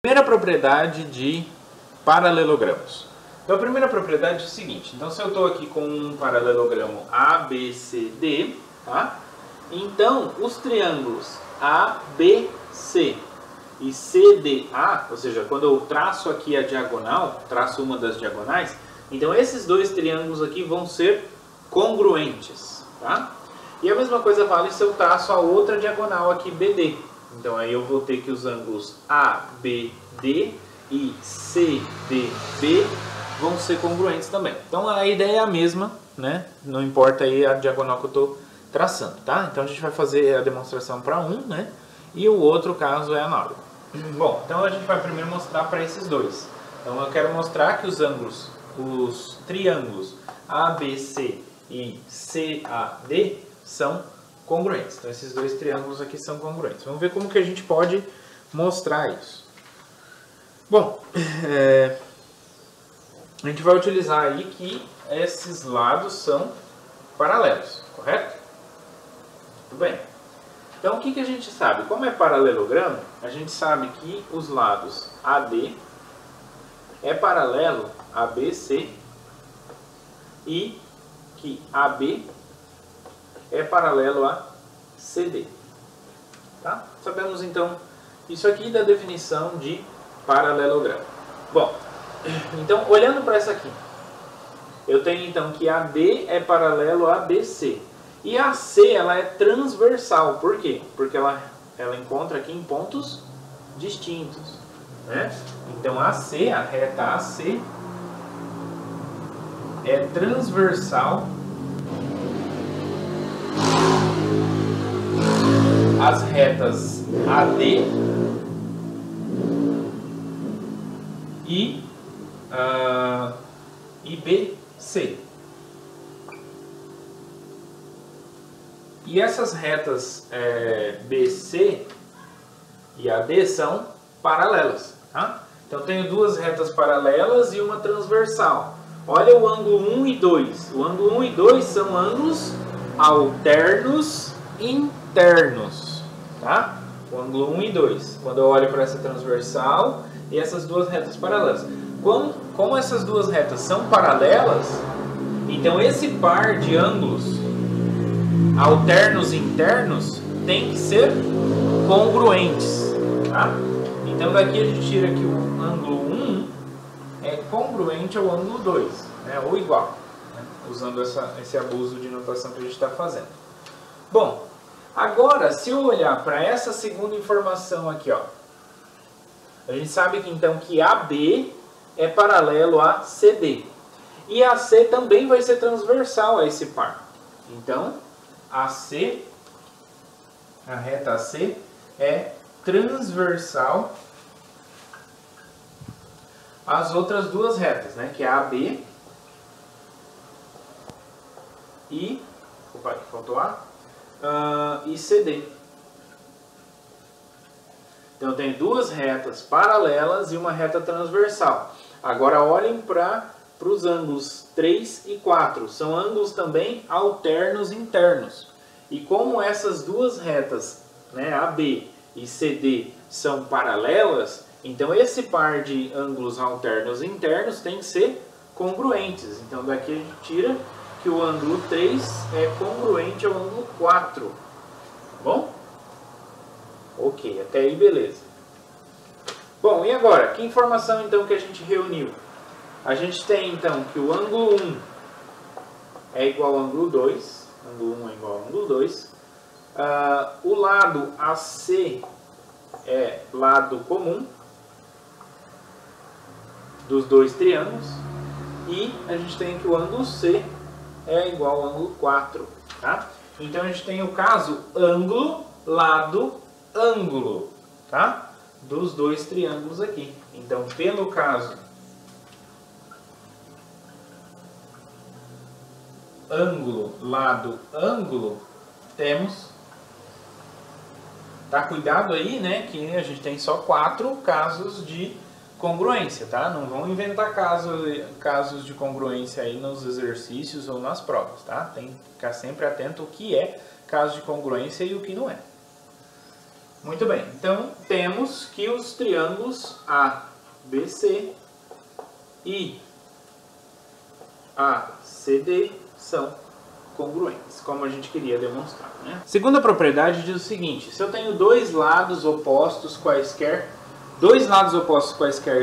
Primeira propriedade de paralelogramos. Então a primeira propriedade é o seguinte, então se eu estou aqui com um paralelogramo ABCD, tá? Então os triângulos ABC e CDA, ou seja, quando eu traço aqui a diagonal, traço uma das diagonais, então esses dois triângulos aqui vão ser congruentes, tá? E a mesma coisa vale se eu traço a outra diagonal aqui BD. Então aí eu vou ter que os ângulos ABD e CDB vão ser congruentes também. Então a ideia é a mesma, né? Não importa aí a diagonal que eu estou traçando, tá? Então a gente vai fazer a demonstração para um, né? E o outro caso é análogo. Bom, então a gente vai primeiro mostrar para esses dois. Então eu quero mostrar que os ângulos, os triângulos ABC e CAD são congruentes. Então esses dois triângulos aqui são congruentes. Vamos ver como que a gente pode mostrar isso. Bom, a gente vai utilizar aí que esses lados são paralelos, correto? Muito bem. Então o que que a gente sabe? Como é paralelogramo, a gente sabe que os lados AD é paralelo a BC e que AB é paralelo a CD. Tá? Sabemos então isso aqui da definição de paralelogramo. Bom, então olhando para essa aqui, eu tenho então que AD é paralelo a BC. E a C ela é transversal. Por quê? Porque ela encontra aqui em pontos distintos, né? Então a C, a reta AC, é transversal às retas AD e BC. E essas retas BC e AD são paralelas, tá? Então tenho duas retas paralelas e uma transversal. Olha o ângulo 1 e 2. O ângulo 1 e 2 são ângulos alternos internos, tá? O ângulo 1 e 2. Quando eu olho para essa transversal e essas duas retas paralelas. Como essas duas retas são paralelas, então esse par de ângulos alternos internos tem que ser congruentes, tá? Então daqui a gente tira que o ângulo 1 é congruente ao ângulo 2, né? Ou igual, né? Usando esse abuso de notação que a gente está fazendo. Bom, agora se eu olhar para essa segunda informação aqui, ó, a gente sabe que então que AB é paralelo a CD. E AC também vai ser transversal a esse par. Então AC, a reta AC é transversal às outras duas retas, né? Que é AB e... Opa, aqui faltou A. E CD. Então eu tenho duas retas paralelas e uma reta transversal. Agora olhem para os ângulos 3 e 4. São ângulos também alternos internos. E como essas duas retas, né, AB e CD, são paralelas, então esse par de ângulos alternos internos tem que ser congruentes. Então daqui a gente tira que o ângulo 3 é congruente ao ângulo 4. Tá bom? Ok, até aí beleza. Bom, e agora? Que informação então que a gente reuniu? A gente tem então que o ângulo 1 é igual ao ângulo 2. Ângulo 1 é igual ao ângulo 2. O lado AC é lado comum dos dois triângulos. E a gente tem que o ângulo C é igual ao ângulo 4. Tá? Então a gente tem o caso ângulo, lado, ângulo. Tá? Dos dois triângulos aqui. Então pelo caso ângulo, lado, ângulo, temos... Tá, cuidado aí, né, que a gente tem só 4 casos de congruência, tá? Não vão inventar casos de congruência aí nos exercícios ou nas provas, tá? Tem que ficar sempre atento ao que é caso de congruência e o que não é. Muito bem, então temos que os triângulos ABC e ACD são congruentes, como a gente queria demonstrar, né? Segunda propriedade diz o seguinte: se eu tenho dois lados opostos quaisquer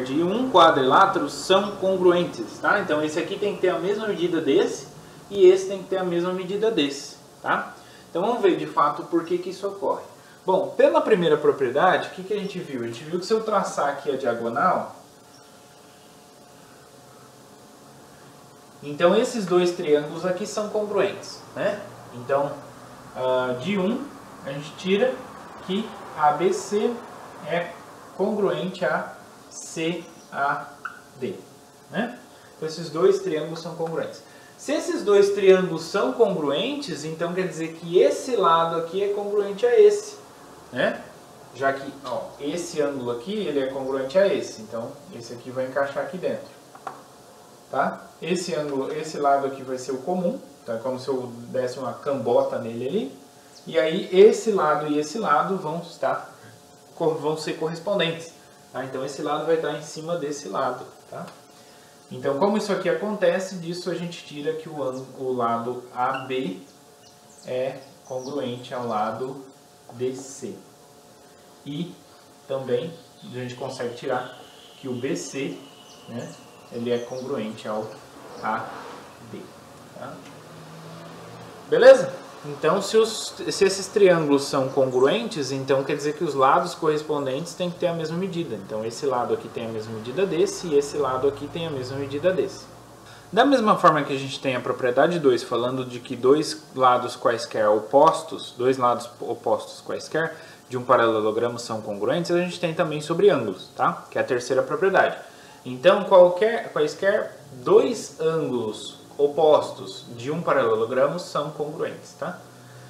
de um quadrilátero são congruentes, tá? Então esse aqui tem que ter a mesma medida desse e esse tem que ter a mesma medida desse, tá? Então vamos ver de fato por que isso ocorre. Bom, pela primeira propriedade, o que a gente viu? A gente viu que se eu traçar aqui a diagonal, então esses dois triângulos aqui são congruentes, né? Então, de 1, a gente tira que ABC é congruente a CAD, né? Então esses dois triângulos são congruentes. Se esses dois triângulos são congruentes, então quer dizer que esse lado aqui é congruente a esse, né? Já que esse ângulo aqui ele é congruente a esse, então esse aqui vai encaixar aqui dentro, tá? Esse ângulo, esse lado aqui vai ser o comum, tá? Como se eu desse uma cambota nele ali, e aí esse lado e esse lado vão ser correspondentes, tá? Então esse lado vai estar em cima desse lado, tá? Então, como isso aqui acontece, disso a gente tira que o lado AB é congruente ao lado DC. E também a gente consegue tirar que o BC, né, ele é congruente ao AD. Tá? Beleza? Então, se esses triângulos são congruentes, então quer dizer que os lados correspondentes têm que ter a mesma medida. Então, esse lado aqui tem a mesma medida desse e esse lado aqui tem a mesma medida desse. Da mesma forma que a gente tem a propriedade 2 falando de que dois lados opostos quaisquer de um paralelogramo são congruentes, a gente tem também sobre ângulos, tá? Que é a terceira propriedade. Então, quaisquer dois ângulos opostos de um paralelogramo são congruentes, tá?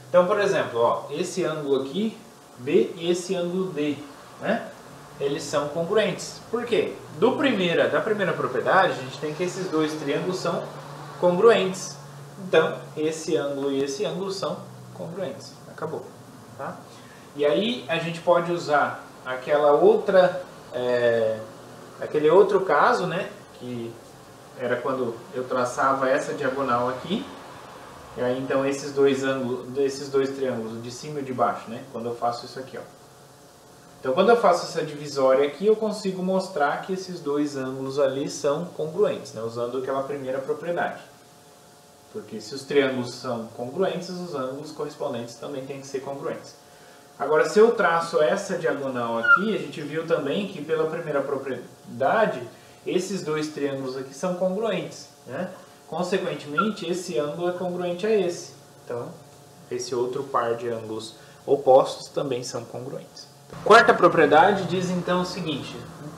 Então, por exemplo, esse ângulo aqui, B, e esse ângulo D, né? Eles são congruentes. Por quê? Da primeira propriedade, a gente tem que esses dois triângulos são congruentes. Então, esse ângulo e esse ângulo são congruentes. Acabou, tá? E aí, a gente pode usar aquele outro caso, né? Que era quando eu traçava essa diagonal aqui, e aí então esses dois triângulos, de cima e de baixo, né? Quando eu faço isso aqui, ó. Então quando eu faço essa divisória aqui, eu consigo mostrar que esses dois ângulos ali são congruentes, né? Usando aquela primeira propriedade. Porque se os triângulos são congruentes, os ângulos correspondentes também têm que ser congruentes. Agora, se eu traço essa diagonal aqui, a gente viu também que pela primeira propriedade, esses dois triângulos aqui são congruentes, né? Consequentemente, esse ângulo é congruente a esse. Então, esse outro par de ângulos opostos também são congruentes. Quarta propriedade diz então o seguinte: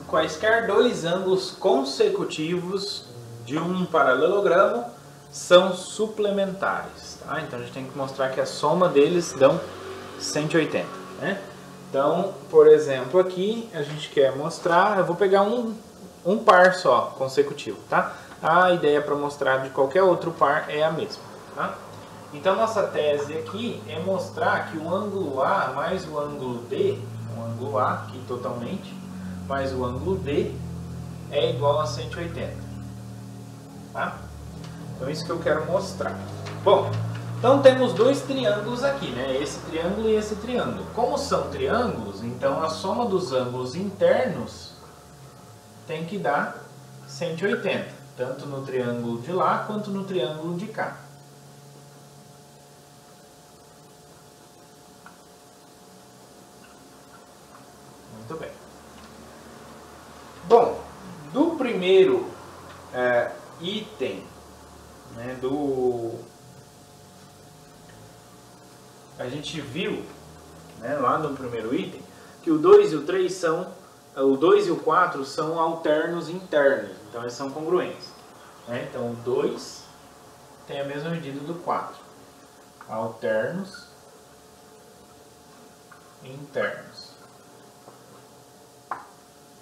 quaisquer dois ângulos consecutivos de um paralelogramo são suplementares, tá? Então, a gente tem que mostrar que a soma deles dão 180, né? Então, por exemplo, aqui a gente quer mostrar, eu vou pegar um par só consecutivo, tá? A ideia para mostrar de qualquer outro par é a mesma, tá? Então nossa tese aqui é mostrar que o ângulo A mais o ângulo D, o ângulo A aqui totalmente, mais o ângulo D é igual a 180, tá? Então isso que eu quero mostrar. Bom, então temos dois triângulos aqui, né? Esse triângulo e esse triângulo. Como são triângulos, então a soma dos ângulos internos tem que dar 180, tanto no triângulo de lá quanto no triângulo de cá. Muito bem. Bom, do primeiro item, né, a gente viu, né, lá no primeiro item, que o 2 e o 3 são... O 2 e o 4 são alternos internos, então eles são congruentes, né? Então o 2 tem a mesma medida do 4. Alternos internos.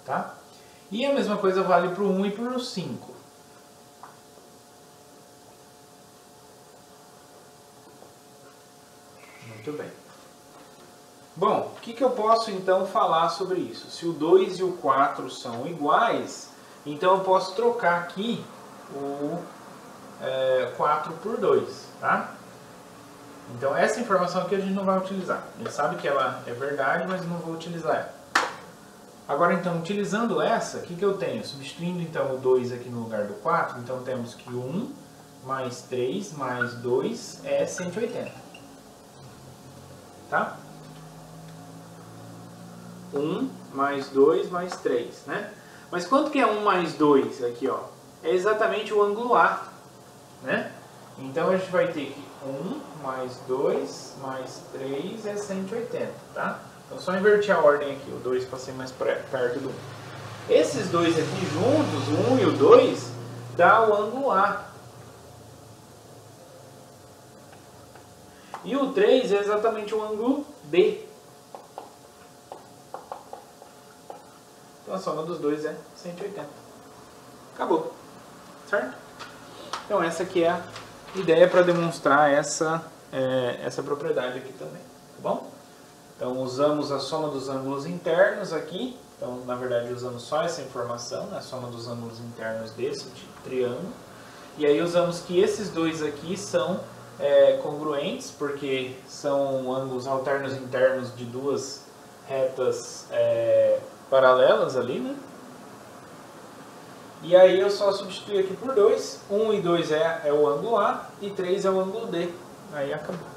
Tá? E a mesma coisa vale para o 1 e para o 5. Muito bem. Bom, o que eu posso então falar sobre isso? Se o 2 e o 4 são iguais, então eu posso trocar aqui o 4 por 2, tá? Então essa informação aqui a gente não vai utilizar. A gente sabe que ela é verdade, mas eu não vou utilizar ela. Agora então, utilizando essa, o que eu tenho? Substituindo então o 2 aqui no lugar do 4, então temos que 1 mais 3 mais 2 é 180. Tá? 1 mais 2 mais 3, né? Mas quanto que é 1 mais 2 aqui, ó? É exatamente o ângulo A, né? Então a gente vai ter que 1 mais 2 mais 3 é 180, tá? Então só inverter a ordem aqui, o 2 para ser mais perto do 1. Esses dois aqui juntos, o 1 e o 2, dá o ângulo A. E o 3 é exatamente o ângulo B. Então a soma dos dois é 180. Acabou. Certo? Então essa aqui é a ideia para demonstrar essa propriedade aqui também. Tá bom? Então usamos a soma dos ângulos internos aqui. Então na verdade usamos só essa informação, né? A soma dos ângulos internos desse triângulo. E aí usamos que esses dois aqui são congruentes, porque são ângulos alternos internos de duas retas paralelas ali, né? E aí eu só substituo aqui por 2. 1 e 2 é o ângulo A e 3 é o ângulo D. Aí acabou.